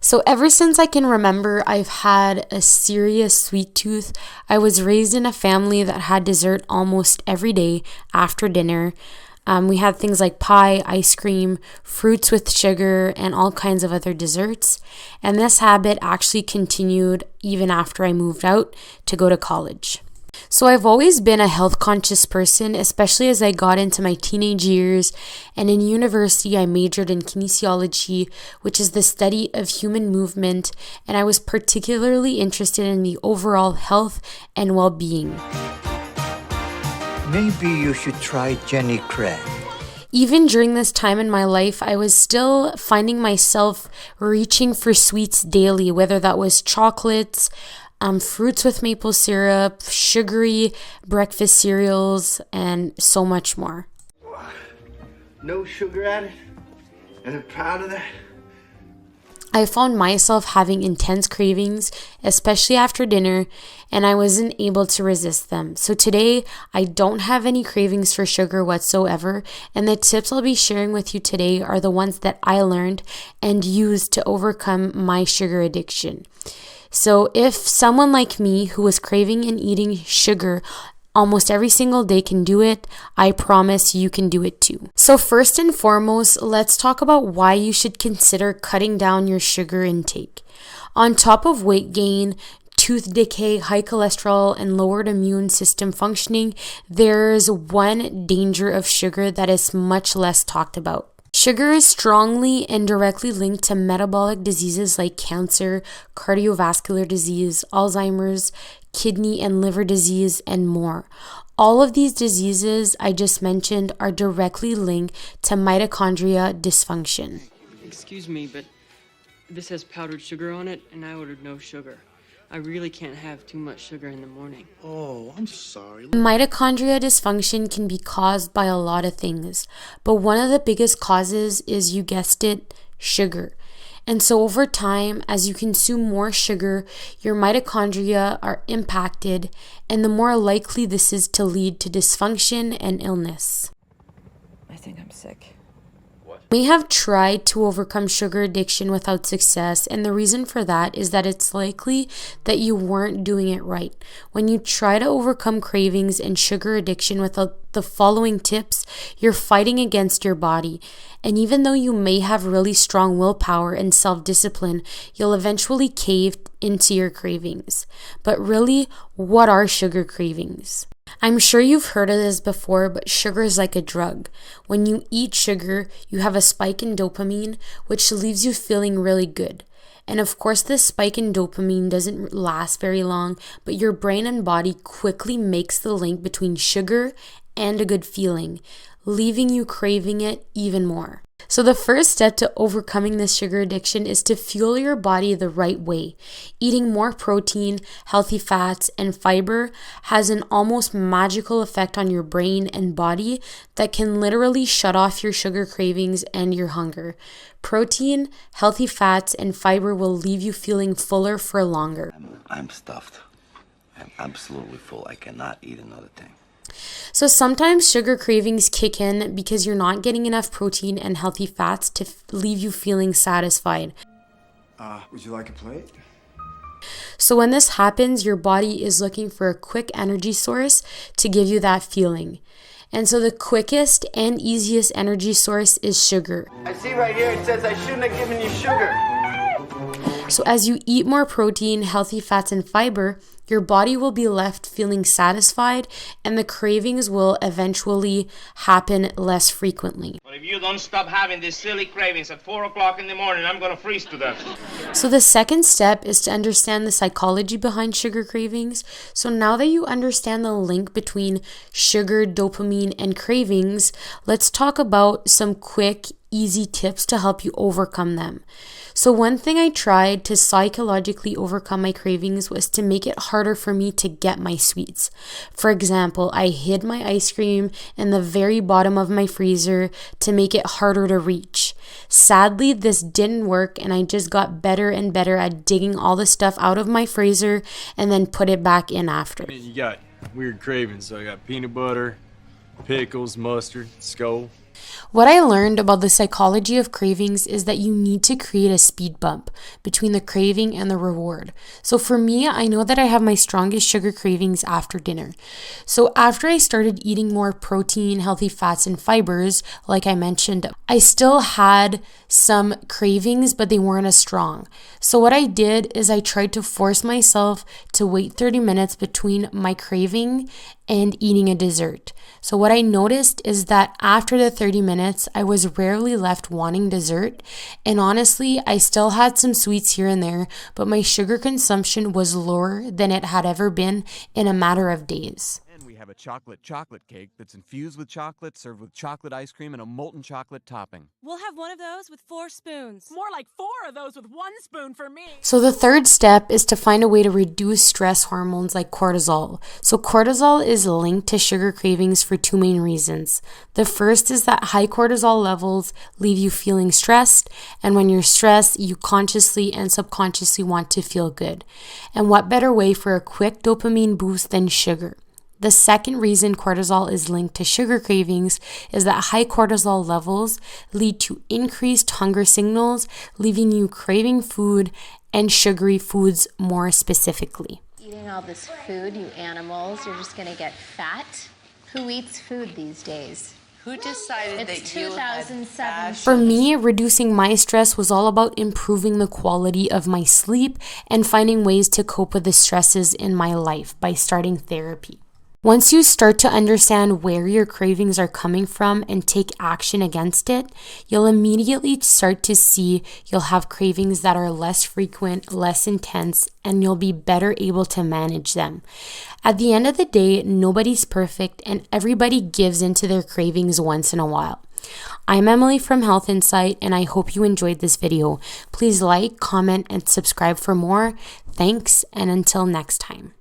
So ever since I can remember, I've had a serious sweet tooth. I was raised in a family that had dessert almost every day after dinner. We had things like pie, ice cream, fruits with sugar, and all kinds of other desserts. And this habit actually continued even after I moved out to go to college. So I've always been a health conscious person, especially as I got into my teenage years, and in university I majored in kinesiology, which is the study of human movement, and I was particularly interested in the overall health and well-being. Maybe you should try Jenny Craig. Even during this time in my life, I was still finding myself reaching for sweets daily, whether that was chocolates, fruits with maple syrup, sugary breakfast cereals, and so much more. No sugar added, and I'm proud of that. I found myself having intense cravings, especially after dinner, and I wasn't able to resist them. So today, I don't have any cravings for sugar whatsoever, and the tips I'll be sharing with you today are the ones that I learned and used to overcome my sugar addiction. So if someone like me who was craving and eating sugar almost every single day can do it, I promise you can do it too. So first and foremost, let's talk about why you should consider cutting down your sugar intake. On top of weight gain, tooth decay, high cholesterol, and lowered immune system functioning, there's one danger of sugar that is much less talked about. Sugar is strongly and directly linked to metabolic diseases like cancer, cardiovascular disease, Alzheimer's, kidney and liver disease, and more. All of these diseases I just mentioned are directly linked to mitochondria dysfunction. Excuse me, but this has powdered sugar on it, and I ordered no sugar. I really can't have too much sugar in the morning. Oh, I'm sorry. Mitochondria dysfunction can be caused by a lot of things, but one of the biggest causes is, you guessed it, sugar. And so over time, as you consume more sugar, your mitochondria are impacted, and the more likely this is to lead to dysfunction and illness. I think I'm sick. We have tried to overcome sugar addiction without success, and the reason for that is that it's likely that you weren't doing it right. When you try to overcome cravings and sugar addiction without the following tips, you're fighting against your body. And even though you may have really strong willpower and self-discipline, you'll eventually cave into your cravings. But really, what are sugar cravings? I'm sure you've heard of this before, but sugar is like a drug. When you eat sugar, you have a spike in dopamine, which leaves you feeling really good. And of course, this spike in dopamine doesn't last very long, but your brain and body quickly makes the link between sugar and a good feeling, leaving you craving it even more. So the first step to overcoming this sugar addiction is to fuel your body the right way. Eating more protein, healthy fats, and fiber has an almost magical effect on your brain and body that can literally shut off your sugar cravings and your hunger. Protein, healthy fats, and fiber will leave you feeling fuller for longer. I'm stuffed. I'm absolutely full. I cannot eat another thing. So sometimes sugar cravings kick in because you're not getting enough protein and healthy fats to leave you feeling satisfied. Would you like a plate? So when this happens, your body is looking for a quick energy source to give you that feeling. And so the quickest and easiest energy source is sugar. I see right here it says I shouldn't have given you sugar. So as you eat more protein, healthy fats, and fiber, your body will be left feeling satisfied, and the cravings will eventually happen less frequently. But if you don't stop having these silly cravings at 4 o'clock in the morning, I'm gonna freeze to death. So the second step is to understand the psychology behind sugar cravings. So now that you understand the link between sugar, dopamine, and cravings, let's talk about some quick, easy tips to help you overcome them. So one thing I tried to psychologically overcome my cravings was to make it harder for me to get my sweets. For example, I hid my ice cream in the very bottom of my freezer to make it harder to reach. Sadly, this didn't work, and I just got better and better at digging all the stuff out of my freezer and then put it back in after. You got weird cravings, so I got peanut butter, pickles, mustard, Skull. What I learned about the psychology of cravings is that you need to create a speed bump between the craving and the reward. So for me, I know that I have my strongest sugar cravings after dinner. So after I started eating more protein, healthy fats, and fibers, like I mentioned, I still had some cravings, but they weren't as strong. So what I did is I tried to force myself to wait 30 minutes between my craving and eating a dessert. So what I noticed is that after the 30 minutes, I was rarely left wanting dessert. And honestly, I still had some sweets here and there, but my sugar consumption was lower than it had ever been in a matter of days. And we have a chocolate cake that's infused with chocolate, served with chocolate ice cream and a molten chocolate topping. We'll have one of those with 4 spoons. More like 4 of those with 1 spoon for me. So the third step is to find a way to reduce stress hormones like cortisol. So cortisol is linked to sugar cravings for 2 main reasons. The first is that high cortisol levels leave you feeling stressed, and when you're stressed, you consciously and subconsciously want to feel good. And what better way for a quick dopamine boost than sugar? The second reason cortisol is linked to sugar cravings is that high cortisol levels lead to increased hunger signals, leaving you craving food and sugary foods more specifically. Eating all this food, you animals, you're just going to get fat. Who eats food these days? Who decided it's that you had 2007. For me, reducing my stress was all about improving the quality of my sleep and finding ways to cope with the stresses in my life by starting therapy. Once you start to understand where your cravings are coming from and take action against it, you'll immediately start to see you'll have cravings that are less frequent, less intense, and you'll be better able to manage them. At the end of the day, nobody's perfect and everybody gives into their cravings once in a while. I'm Emily from Health Insight, and I hope you enjoyed this video. Please like, comment, and subscribe for more. Thanks, and until next time.